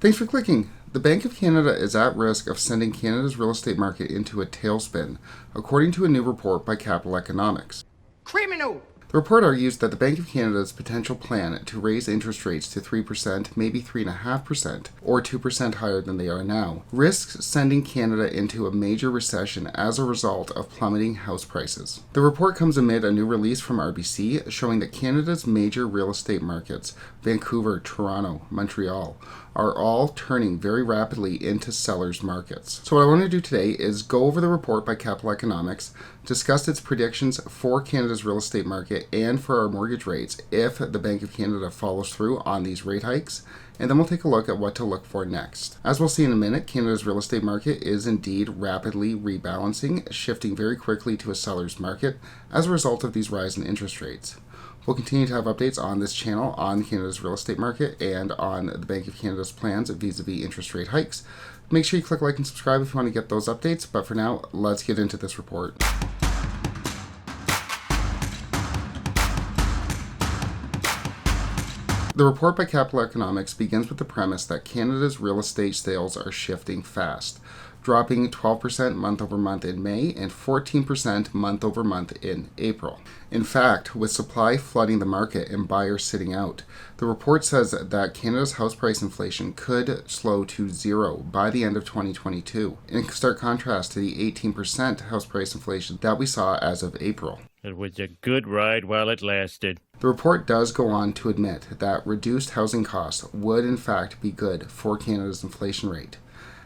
Thanks for clicking. The Bank of Canada is at risk of sending Canada's real estate market into a tailspin, according to a new report by Capital Economics. Criminal! The report argues that the Bank of Canada's potential plan to raise interest rates to 3%, maybe 3.5%, or 2% higher than they are now, risks sending Canada into a major recession as a result of plummeting house prices. The report comes amid a new release from RBC showing that Canada's major real estate markets, Vancouver, Toronto, Montreal, are all turning very rapidly into sellers' markets. So what I want to do today is go over the report by Capital Economics, discuss its predictions for Canada's real estate market and for our mortgage rates if the Bank of Canada follows through on these rate hikes, and then we'll take a look at what to look for next. As we'll see in a minute, Canada's real estate market is indeed rapidly rebalancing, shifting very quickly to a seller's market as a result of these rising interest rates. We'll continue to have updates on this channel on Canada's real estate market and on the Bank of Canada's plans vis-a-vis interest rate hikes. Make sure you click like and subscribe if you want to get those updates, but for now, let's get into this report. The report by Capital Economics begins with the premise that Canada's real estate sales are shifting fast, dropping 12% month over month in May and 14% month over month in April. In fact, with supply flooding the market and buyers sitting out, the report says that Canada's house price inflation could slow to zero by the end of 2022, in stark contrast to the 18% house price inflation that we saw as of April. It was a good ride while it lasted. The report does go on to admit that reduced housing costs would in fact be good for Canada's inflation rate,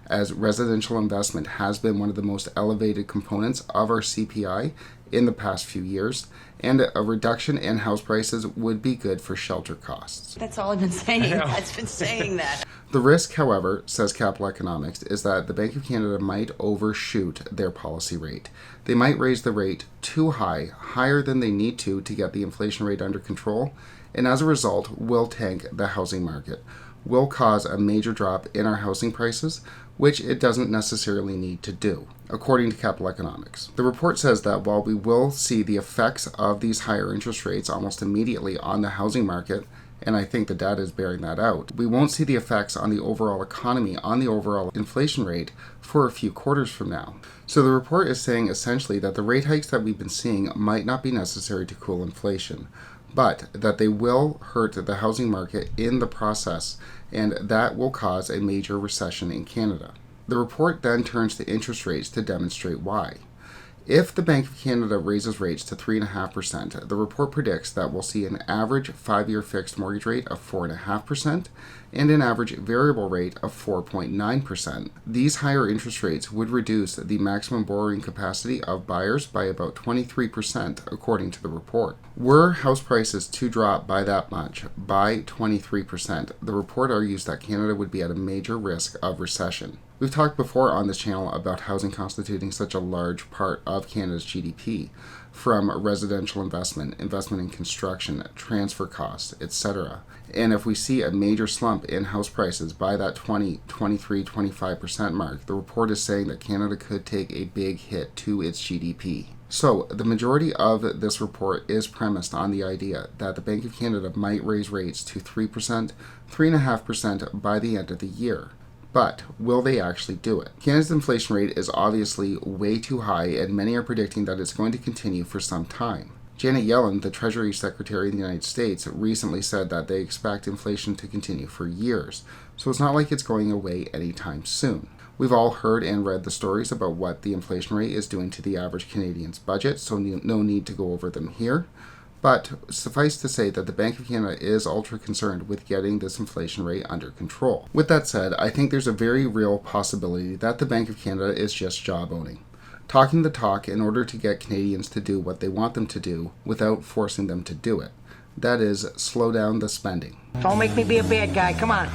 as residential investment has been one of the most elevated components of our CPI in the past few years, and a reduction in house prices would be good for shelter costs. That's all I've been saying. I've been saying that. The risk, however, says Capital Economics, is that the Bank of Canada might overshoot their policy rate. They might raise the rate too high, higher than they need to get the inflation rate under control, and as a result will tank the housing market, will cause a major drop in our housing prices, which it doesn't necessarily need to do, according to Capital Economics. The report says that while we will see the effects of these higher interest rates almost immediately on the housing market, and I think the data is bearing that out, we won't see the effects on the overall economy, on the overall inflation rate for a few quarters from now. So the report is saying essentially that the rate hikes that we've been seeing might not be necessary to cool inflation, but that they will hurt the housing market in the process, and that will cause a major recession in Canada. The report then turns to interest rates to demonstrate why. If the Bank of Canada raises rates to 3.5%, the report predicts that we'll see an average 5-year fixed mortgage rate of 4.5% and an average variable rate of 4.9%. These higher interest rates would reduce the maximum borrowing capacity of buyers by about 23%, according to the report. Were house prices to drop by that much, by 23%, the report argues that Canada would be at a major risk of recession. We've talked before on this channel about housing constituting such a large part of Canada's GDP, from residential investment in construction, transfer costs, etc. And if we see a major slump in house prices by that 20, 23, 25% mark, the report is saying that Canada could take a big hit to its GDP. So the majority of this report is premised on the idea that the Bank of Canada might raise rates to 3%, 3.5% by the end of the year. But will they actually do it? Canada's inflation rate is obviously way too high, and many are predicting that it's going to continue for some time. Janet Yellen, the Treasury Secretary of the United States, recently said that they expect inflation to continue for years, so it's not like it's going away anytime soon. We've all heard and read the stories about what the inflation rate is doing to the average Canadian's budget, so no need to go over them here. But suffice to say that the Bank of Canada is ultra concerned with getting this inflation rate under control. With that said, I think there's a very real possibility that the Bank of Canada is just job owning, talking the talk in order to get Canadians to do what they want them to do without forcing them to do it. That is, slow down the spending. Don't make me be a bad guy, come on.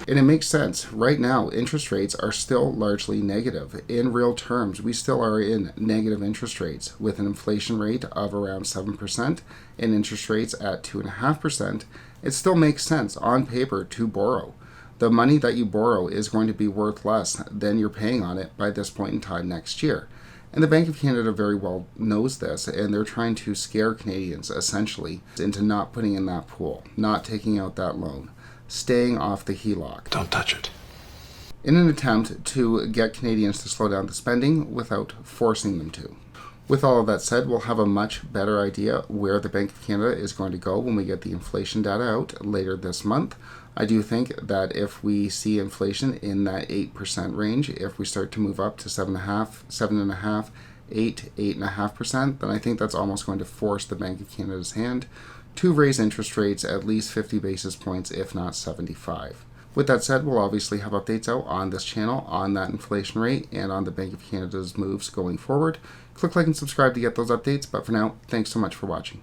And it makes sense. Right now, interest rates are still largely negative. In real terms, we still are in negative interest rates with an inflation rate of around 7% and interest rates at 2.5%. It still makes sense on paper to borrow. The money that you borrow is going to be worth less than you're paying on it by this point in time next year. And the Bank of Canada very well knows this, and they're trying to scare Canadians essentially into not putting in that pool, not taking out that loan, staying off the HELOC. Don't touch it. in an attempt to get Canadians to slow down the spending without forcing them to. With all of that said, we'll have a much better idea where the Bank of Canada is going to go when we get the inflation data out later this month. I do think that if we see inflation in that 8% range, if we start to move up to 7.5%, 8.5%, then I think that's almost going to force the Bank of Canada's hand to raise interest rates at least 50 basis points, if not 75. With that said, we'll obviously have updates out on this channel on that inflation rate and on the Bank of Canada's moves going forward. Click like and subscribe to get those updates, but for now, thanks so much for watching.